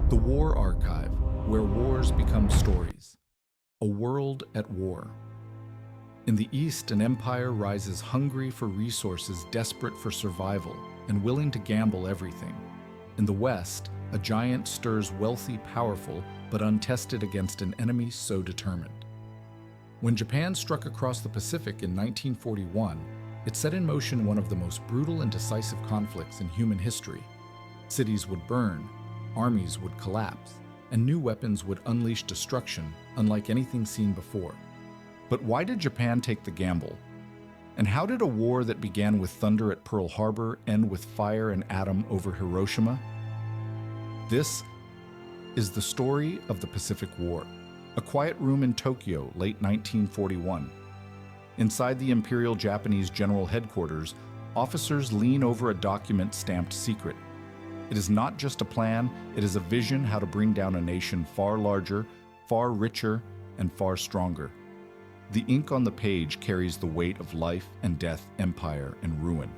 The War Archive, where wars become stories. A world at war. In the East, an empire rises hungry for resources, desperate for survival, and willing to gamble everything. In the West, a giant stirs wealthy, powerful, but untested against an enemy so determined. When Japan struck across the Pacific in 1941, it set in motion one of the most brutal and decisive conflicts in human history. Cities would burn, armies would collapse, and new weapons would unleash destruction unlike anything seen before. But why did Japan take the gamble? And how did a war that began with thunder at Pearl Harbor end with fire and atom over Hiroshima? This is the story of the Pacific War, a quiet room in Tokyo, late 1941. Inside the Imperial Japanese General Headquarters, officers lean over a document stamped secret. It is not just a plan, it is a vision how to bring down a nation far larger, far richer, and far stronger. The ink on the page carries the weight of life and death, empire and ruin.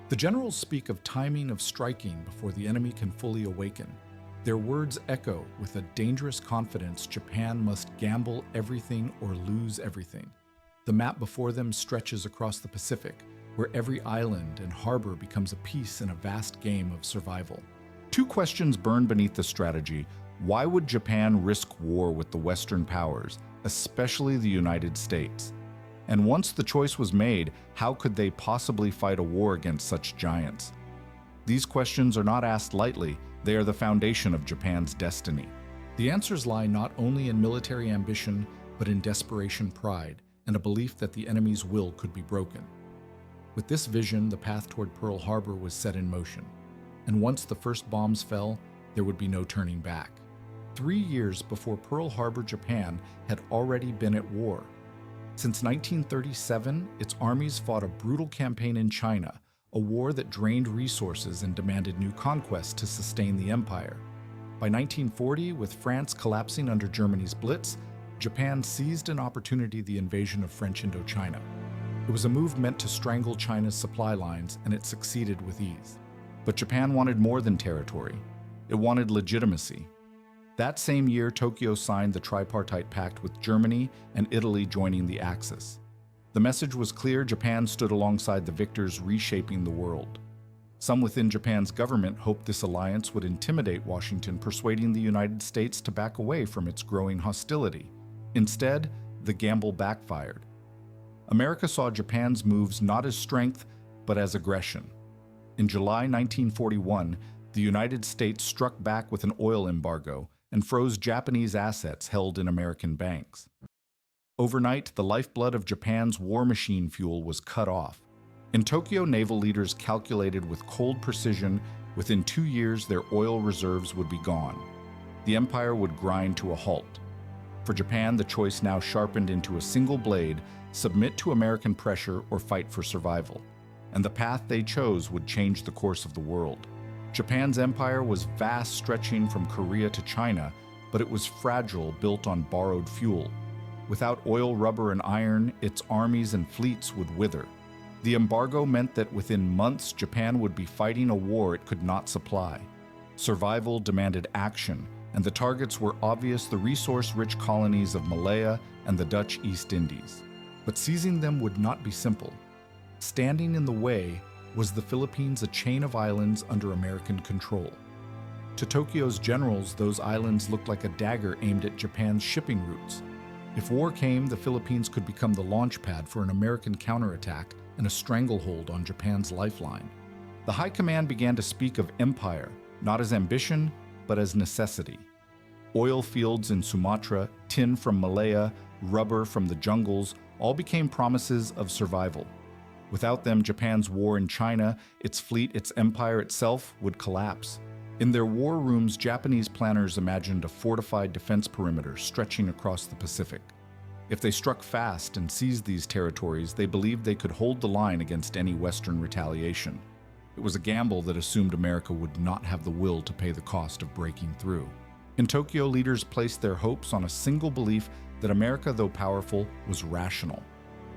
The generals speak of timing of striking before the enemy can fully awaken. Their words echo with a dangerous confidence Japan must gamble everything or lose everything. The map before them stretches across the Pacific, where every island and harbor becomes a piece in a vast game of survival. Two questions burn beneath the strategy. Why would Japan risk war with the Western powers, especially the United States? And once the choice was made, how could they possibly fight a war against such giants? These questions are not asked lightly. They are the foundation of Japan's destiny. The answers lie not only in military ambition, but in desperation, pride, and a belief that the enemy's will could be broken. With this vision, the path toward Pearl Harbor was set in motion. And once the first bombs fell, there would be no turning back. 3 years before Pearl Harbor, Japan had already been at war. Since 1937, its armies fought a brutal campaign in China, a war that drained resources and demanded new conquests to sustain the empire. By 1940, with France collapsing under Germany's Blitz, Japan seized an opportunity: the invasion of French Indochina. It was a move meant to strangle China's supply lines, and it succeeded with ease. But Japan wanted more than territory. It wanted legitimacy. That same year, Tokyo signed the tripartite pact with Germany and Italy joining the Axis. The message was clear: Japan stood alongside the victors, reshaping the world. Some within Japan's government hoped this alliance would intimidate Washington, persuading the United States to back away from its growing hostility. Instead, the gamble backfired. America saw Japan's moves not as strength, but as aggression. In July 1941, the United States struck back with an oil embargo and froze Japanese assets held in American banks. Overnight, the lifeblood of Japan's war machine fuel was cut off. In Tokyo, naval leaders calculated with cold precision within 2 years their oil reserves would be gone. The empire would grind to a halt. For Japan, the choice now sharpened into a single blade: submit to American pressure or fight for survival. And the path they chose would change the course of the world. Japan's empire was vast, stretching from Korea to China, but it was fragile, built on borrowed fuel. Without oil, rubber, and iron, its armies and fleets would wither. The embargo meant that within months, Japan would be fighting a war it could not supply. Survival demanded action, and the targets were obvious: the resource-rich colonies of Malaya and the Dutch East Indies. But seizing them would not be simple. Standing in the way was the Philippines, a chain of islands under American control. To Tokyo's generals, those islands looked like a dagger aimed at Japan's shipping routes. If war came, the Philippines could become the launch pad for an American counterattack and a stranglehold on Japan's lifeline. The High Command began to speak of empire, not as ambition, but as necessity. Oil fields in Sumatra, tin from Malaya, rubber from the jungles, all became promises of survival. Without them, Japan's war in China, its fleet, its empire itself would collapse. In their war rooms, Japanese planners imagined a fortified defense perimeter stretching across the Pacific. If they struck fast and seized these territories, they believed they could hold the line against any Western retaliation. It was a gamble that assumed America would not have the will to pay the cost of breaking through. In Tokyo, leaders placed their hopes on a single belief: that America, though powerful, was rational.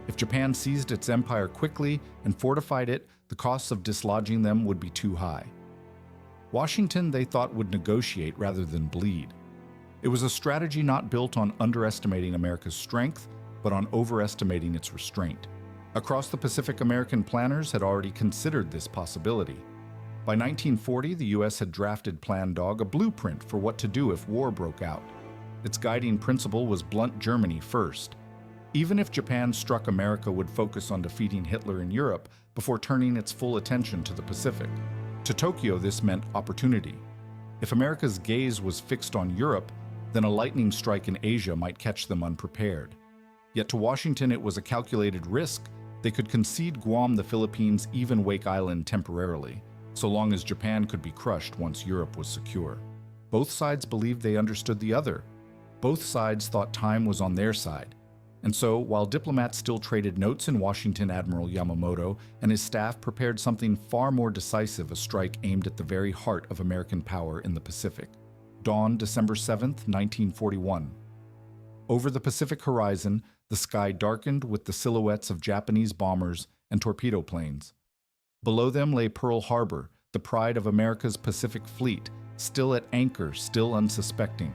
If Japan seized its empire quickly and fortified it, the costs of dislodging them would be too high. Washington, they thought, would negotiate rather than bleed. It was a strategy not built on underestimating America's strength, but on overestimating its restraint. Across the Pacific, American planners had already considered this possibility. By 1940, the U.S. had drafted Plan Dog, a blueprint for what to do if war broke out. Its guiding principle was blunt Germany first. Even if Japan struck, America would focus on defeating Hitler in Europe before turning its full attention to the Pacific. To Tokyo, this meant opportunity. If America's gaze was fixed on Europe, then a lightning strike in Asia might catch them unprepared. Yet to Washington, it was a calculated risk. They could concede Guam, the Philippines, even Wake Island temporarily, so long as Japan could be crushed once Europe was secure. Both sides believed they understood the other. Both sides thought time was on their side. And so, while diplomats still traded notes in Washington, Admiral Yamamoto and his staff prepared something far more decisive, a strike aimed at the very heart of American power in the Pacific. Dawn, December 7, 1941. Over the Pacific horizon, the sky darkened with the silhouettes of Japanese bombers and torpedo planes. Below them lay Pearl Harbor, the pride of America's Pacific Fleet, still at anchor, still unsuspecting.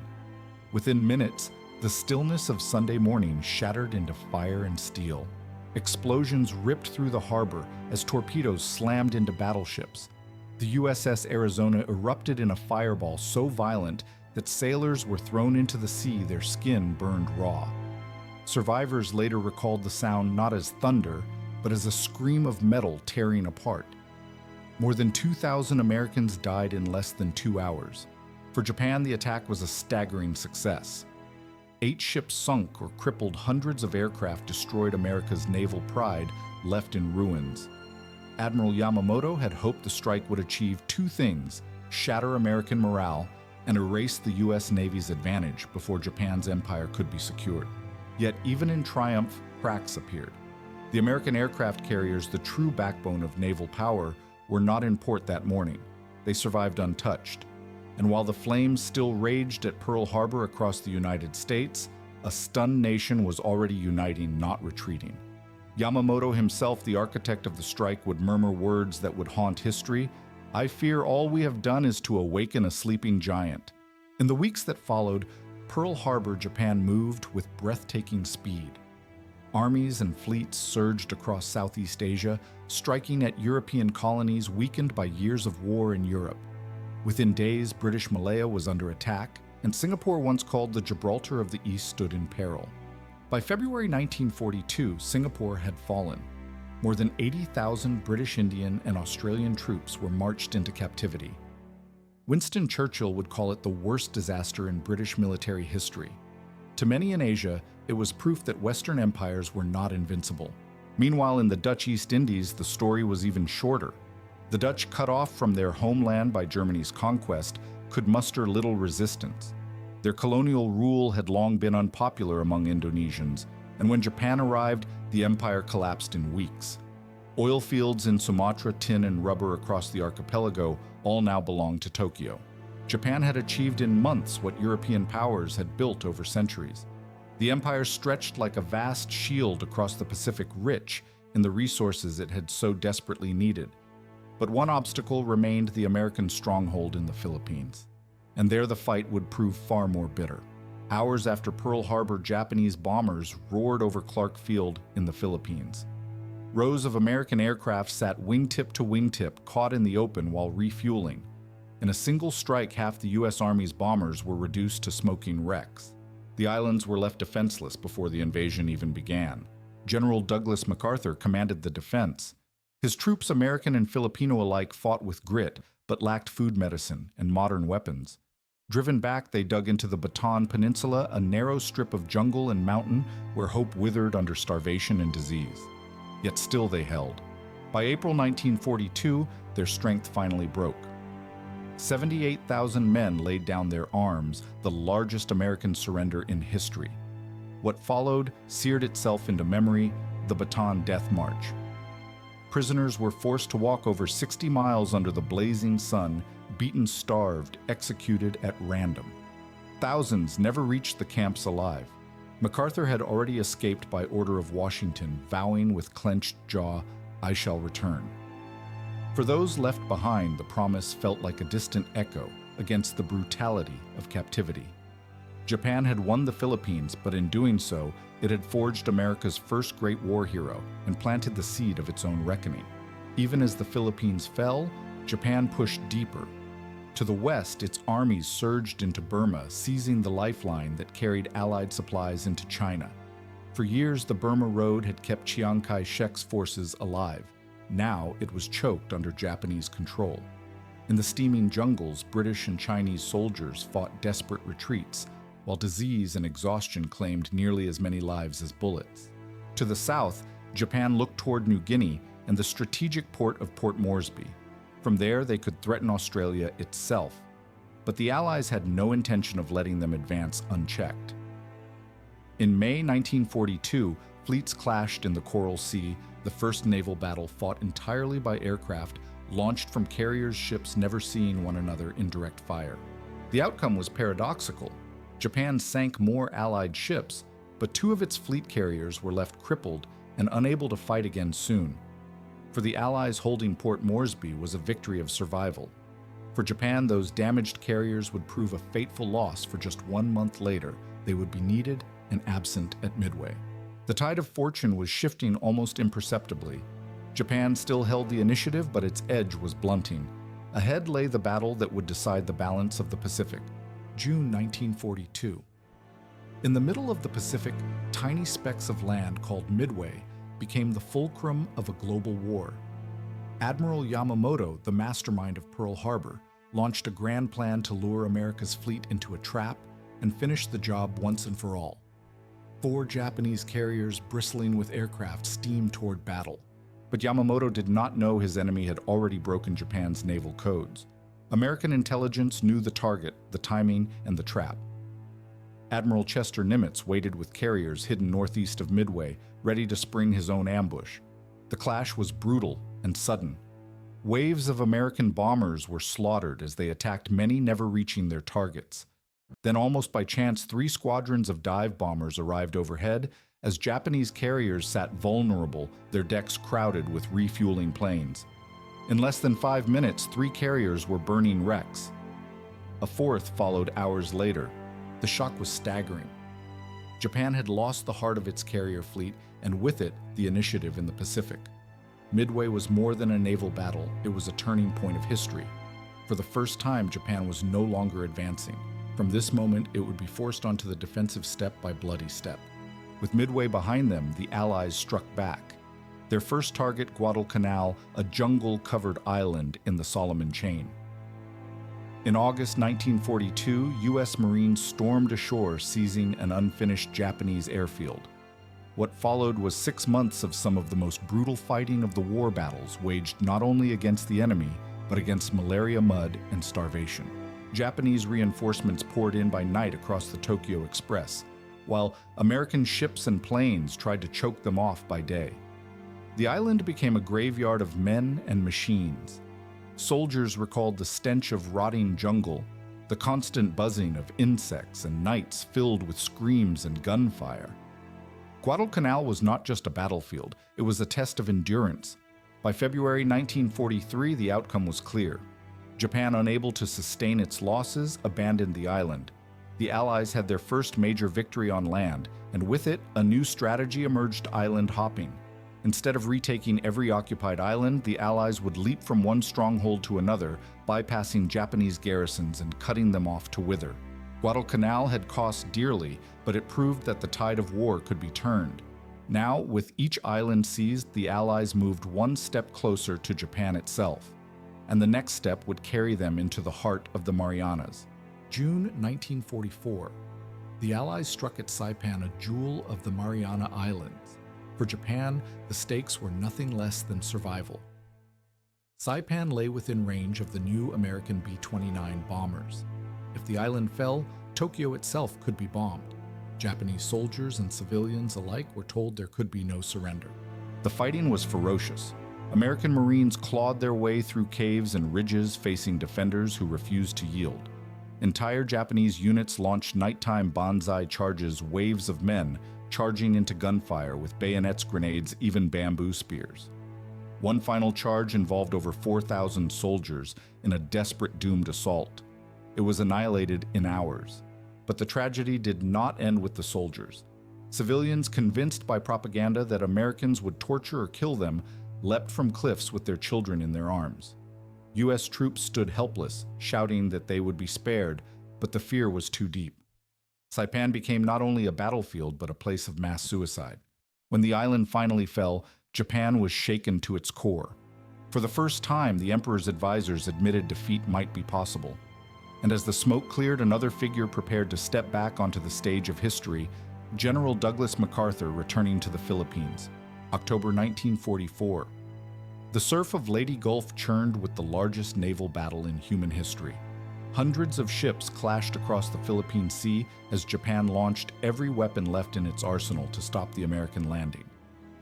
Within minutes, the stillness of Sunday morning shattered into fire and steel. Explosions ripped through the harbor as torpedoes slammed into battleships. The USS Arizona erupted in a fireball so violent that sailors were thrown into the sea, their skin burned raw. Survivors later recalled the sound not as thunder, but as a scream of metal tearing apart. More than 2,000 Americans died in less than 2 hours. For Japan, the attack was a staggering success. 8 ships sunk or crippled, hundreds of aircraft destroyed America's naval pride, left in ruins. Admiral Yamamoto had hoped the strike would achieve 2 things: shatter American morale and erase the U.S. Navy's advantage before Japan's empire could be secured. Yet even in triumph, cracks appeared. The American aircraft carriers, the true backbone of naval power, were not in port that morning. They survived untouched. And while the flames still raged at Pearl Harbor across the United States, a stunned nation was already uniting, not retreating. Yamamoto himself, the architect of the strike, would murmur words that would haunt history: "I fear all we have done is to awaken a sleeping giant." In the weeks that followed, Pearl Harbor, Japan moved with breathtaking speed. Armies and fleets surged across Southeast Asia, striking at European colonies weakened by years of war in Europe. Within days, British Malaya was under attack, and Singapore, once called the Gibraltar of the East, stood in peril. By February 1942, Singapore had fallen. More than 80,000 British, Indian, and Australian troops were marched into captivity. Winston Churchill would call it the worst disaster in British military history. To many in Asia, it was proof that Western empires were not invincible. Meanwhile, in the Dutch East Indies, the story was even shorter. The Dutch, cut off from their homeland by Germany's conquest, could muster little resistance. Their colonial rule had long been unpopular among Indonesians, and when Japan arrived, the empire collapsed in weeks. Oil fields in Sumatra, tin and rubber across the archipelago all now belonged to Tokyo. Japan had achieved in months what European powers had built over centuries. The empire stretched like a vast shield across the Pacific, rich in the resources it had so desperately needed. But one obstacle remained: the American stronghold in the Philippines. And there the fight would prove far more bitter. Hours after Pearl Harbor, Japanese bombers roared over Clark Field in the Philippines. Rows of American aircraft sat wingtip to wingtip, caught in the open while refueling. In a single strike, half the U.S. Army's bombers were reduced to smoking wrecks. The islands were left defenseless before the invasion even began. General Douglas MacArthur commanded the defense. His troops, American and Filipino alike, fought with grit, but lacked food, medicine, and modern weapons. Driven back, they dug into the Bataan Peninsula, a narrow strip of jungle and mountain where hope withered under starvation and disease. Yet still they held. By April 1942, their strength finally broke. 78,000 men laid down their arms, the largest American surrender in history. What followed seared itself into memory: the Bataan Death March. Prisoners were forced to walk over 60 miles under the blazing sun, beaten, starved, executed at random. Thousands never reached the camps alive. MacArthur had already escaped by order of Washington, vowing with clenched jaw, "I shall return." For those left behind, the promise felt like a distant echo against the brutality of captivity. Japan had won the Philippines, but in doing so, it had forged America's first great war hero and planted the seed of its own reckoning. Even as the Philippines fell, Japan pushed deeper. To the west, its armies surged into Burma, seizing the lifeline that carried Allied supplies into China. For years, the Burma Road had kept Chiang Kai-shek's forces alive. Now it was choked under Japanese control. In the steaming jungles, British and Chinese soldiers fought desperate retreats, while disease and exhaustion claimed nearly as many lives as bullets. To the south, Japan looked toward New Guinea and the strategic port of Port Moresby. From there, they could threaten Australia itself. But the Allies had no intention of letting them advance unchecked. In May 1942, fleets clashed in the Coral Sea, the first naval battle fought entirely by aircraft launched from carriers' ships never seeing one another in direct fire. The outcome was paradoxical. Japan sank more Allied ships, but two of its fleet carriers were left crippled and unable to fight again soon. For the Allies, holding Port Moresby was a victory of survival. For Japan, those damaged carriers would prove a fateful loss, for just 1 month later, they would be needed and absent at Midway. The tide of fortune was shifting almost imperceptibly. Japan still held the initiative, but its edge was blunting. Ahead lay the battle that would decide the balance of the Pacific. June 1942. In the middle of the Pacific, tiny specks of land called Midway became the fulcrum of a global war. Admiral Yamamoto, the mastermind of Pearl Harbor, launched a grand plan to lure America's fleet into a trap and finish the job once and for all. 4 Japanese carriers bristling with aircraft steamed toward battle. But Yamamoto did not know his enemy had already broken Japan's naval codes. American intelligence knew the target, the timing, and the trap. Admiral Chester Nimitz waited with carriers hidden northeast of Midway, ready to spring his own ambush. The clash was brutal and sudden. Waves of American bombers were slaughtered as they attacked, many never reaching their targets. Then, almost by chance, 3 squadrons of dive bombers arrived overhead as Japanese carriers sat vulnerable, their decks crowded with refueling planes. In less than 5 minutes, 3 carriers were burning wrecks. A 4th followed hours later. The shock was staggering. Japan had lost the heart of its carrier fleet, and with it, the initiative in the Pacific. Midway was more than a naval battle, it was a turning point of history. For the first time, Japan was no longer advancing. From this moment, it would be forced onto the defensive step by bloody step. With Midway behind them, the Allies struck back. Their first target, Guadalcanal, a jungle-covered island in the Solomon Chain. In August 1942, U.S. Marines stormed ashore, seizing an unfinished Japanese airfield. What followed was 6 months of some of the most brutal fighting of the war battles, waged not only against the enemy, but against malaria mud and starvation. Japanese reinforcements poured in by night across the Tokyo Express, while American ships and planes tried to choke them off by day. The island became a graveyard of men and machines. Soldiers recalled the stench of rotting jungle, the constant buzzing of insects, and nights filled with screams and gunfire. Guadalcanal was not just a battlefield, it was a test of endurance. By February 1943, the outcome was clear. Japan, unable to sustain its losses, abandoned the island. The Allies had their first major victory on land, and with it, a new strategy emerged: island hopping. Instead of retaking every occupied island, the Allies would leap from one stronghold to another, bypassing Japanese garrisons and cutting them off to wither. Guadalcanal had cost dearly, but it proved that the tide of war could be turned. Now, with each island seized, the Allies moved one step closer to Japan itself, and the next step would carry them into the heart of the Marianas. June 1944. The Allies struck at Saipan, a jewel of the Mariana Islands. For Japan, the stakes were nothing less than survival. Saipan lay within range of the new American B-29 bombers. If the island fell, Tokyo itself could be bombed. Japanese soldiers and civilians alike were told there could be no surrender. The fighting was ferocious. American Marines clawed their way through caves and ridges, facing defenders who refused to yield. Entire Japanese units launched nighttime banzai charges, waves of men charging into gunfire with bayonets, grenades, even bamboo spears. One final charge involved over 4,000 soldiers in a desperate doomed assault. It was annihilated in hours. But the tragedy did not end with the soldiers. Civilians, convinced by propaganda that Americans would torture or kill them, leapt from cliffs with their children in their arms. U.S. troops stood helpless, shouting that they would be spared, but the fear was too deep. Saipan became not only a battlefield but a place of mass suicide. When the island finally fell, Japan was shaken to its core. For the first time, the emperor's advisors admitted defeat might be possible. And as the smoke cleared, another figure prepared to step back onto the stage of history, General Douglas MacArthur returning to the Philippines, October 1944. The surf of Leyte Gulf churned with the largest naval battle in human history. Hundreds of ships clashed across the Philippine Sea as Japan launched every weapon left in its arsenal to stop the American landing.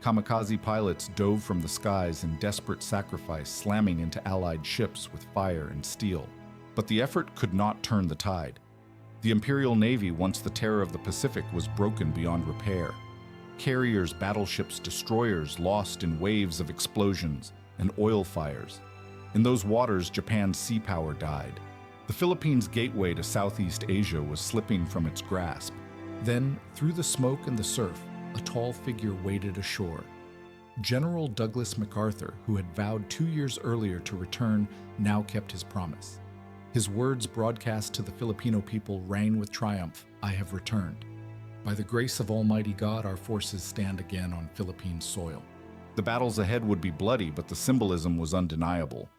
Kamikaze pilots dove from the skies in desperate sacrifice, slamming into Allied ships with fire and steel. But the effort could not turn the tide. The Imperial Navy, once the terror of the Pacific, was broken beyond repair. Carriers, battleships, destroyers lost in waves of explosions and oil fires. In those waters, Japan's sea power died. The Philippines' gateway to Southeast Asia was slipping from its grasp. Then, through the smoke and the surf, a tall figure waded ashore. General Douglas MacArthur, who had vowed 2 years earlier to return, now kept his promise. His words broadcast to the Filipino people rang with triumph, "I have returned. By the grace of Almighty God, our forces stand again on Philippine soil." The battles ahead would be bloody, but the symbolism was undeniable.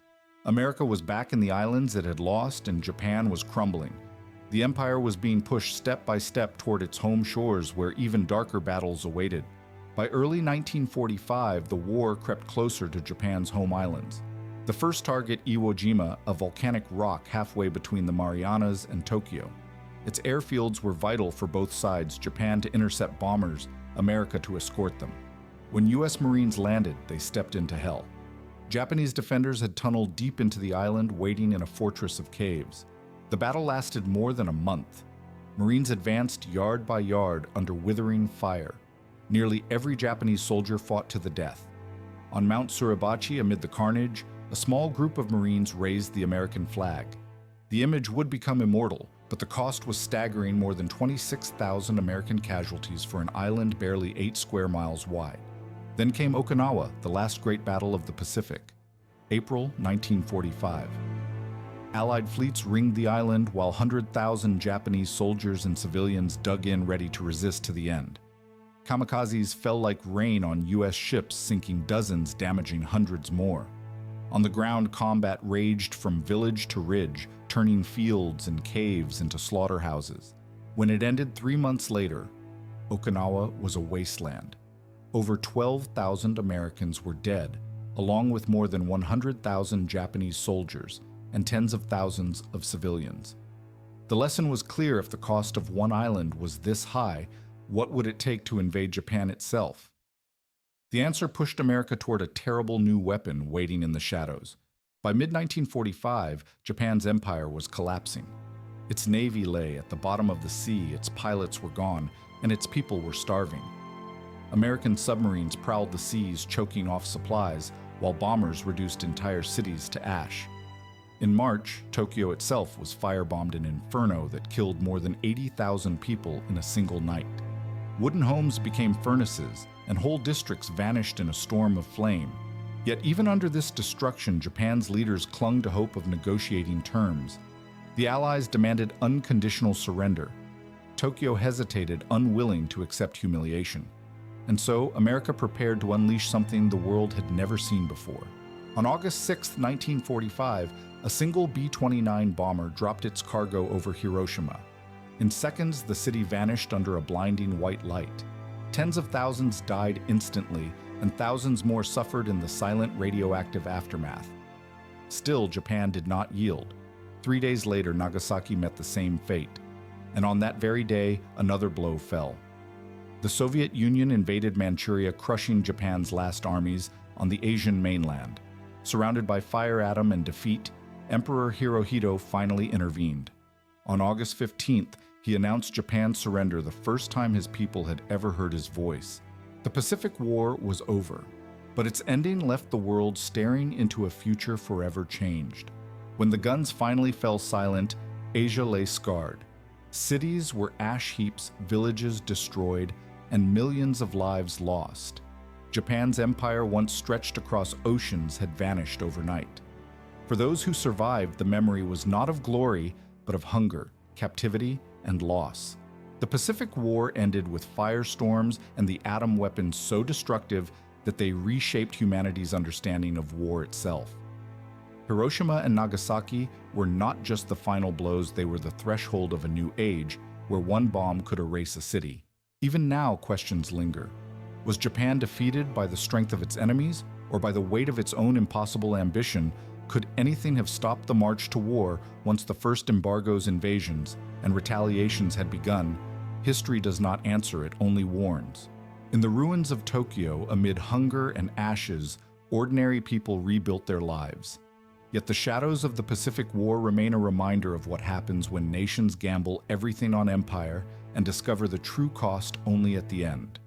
America was back in the islands it had lost, and Japan was crumbling. The empire was being pushed step by step toward its home shores, where even darker battles awaited. By early 1945, the war crept closer to Japan's home islands. The first target, Iwo Jima, a volcanic rock halfway between the Marianas and Tokyo. Its airfields were vital for both sides, Japan to intercept bombers, America to escort them. When U.S. Marines landed, they stepped into hell. Japanese defenders had tunneled deep into the island, waiting in a fortress of caves. The battle lasted more than a month. Marines advanced yard by yard under withering fire. Nearly every Japanese soldier fought to the death. On Mount Suribachi, amid the carnage, a small group of Marines raised the American flag. The image would become immortal, but the cost was staggering: more than 26,000 American casualties for an island barely 8 square miles wide. Then came Okinawa, the last great battle of the Pacific. April 1945. Allied fleets ringed the island while 100,000 Japanese soldiers and civilians dug in ready to resist to the end. Kamikazes fell like rain on U.S. ships, sinking dozens, damaging hundreds more. On the ground, combat raged from village to ridge, turning fields and caves into slaughterhouses. When it ended 3 months later, Okinawa was a wasteland. Over 12,000 Americans were dead, along with more than 100,000 Japanese soldiers and tens of thousands of civilians. The lesson was clear: if the cost of one island was this high, what would it take to invade Japan itself? The answer pushed America toward a terrible new weapon waiting in the shadows. By mid-1945, Japan's empire was collapsing. Its navy lay at the bottom of the sea, its pilots were gone, and its people were starving. American submarines prowled the seas, choking off supplies, while bombers reduced entire cities to ash. In March, Tokyo itself was firebombed, an inferno that killed more than 80,000 people in a single night. Wooden homes became furnaces, and whole districts vanished in a storm of flame. Yet even under this destruction, Japan's leaders clung to hope of negotiating terms. The Allies demanded unconditional surrender. Tokyo hesitated, unwilling to accept humiliation. And so, America prepared to unleash something the world had never seen before. On August 6, 1945, a single B-29 bomber dropped its cargo over Hiroshima. In seconds, the city vanished under a blinding white light. Tens of thousands died instantly, and thousands more suffered in the silent radioactive aftermath. Still, Japan did not yield. 3 days later, Nagasaki met the same fate. And on that very day, another blow fell. The Soviet Union invaded Manchuria, crushing Japan's last armies on the Asian mainland. Surrounded by fire, atom, and defeat, Emperor Hirohito finally intervened. On August 15th, he announced Japan's surrender, the first time his people had ever heard his voice. The Pacific War was over. But its ending left the world staring into a future forever changed. When the guns finally fell silent, Asia lay scarred. Cities were ash heaps, villages destroyed, and millions of lives lost. Japan's empire, once stretched across oceans, had vanished overnight. For those who survived, the memory was not of glory, but of hunger, captivity, and loss. The Pacific War ended with firestorms and the atom weapons so destructive that they reshaped humanity's understanding of war itself. Hiroshima and Nagasaki were not just the final blows, they were the threshold of a new age where one bomb could erase a city. Even now, questions linger. Was Japan defeated by the strength of its enemies or by the weight of its own impossible ambition? Could anything have stopped the march to war once the first embargoes, invasions, and retaliations had begun? History does not answer, it only warns. In the ruins of Tokyo, amid hunger and ashes, ordinary people rebuilt their lives. Yet the shadows of the Pacific War remain a reminder of what happens when nations gamble everything on empire and discover the true cost only at the end.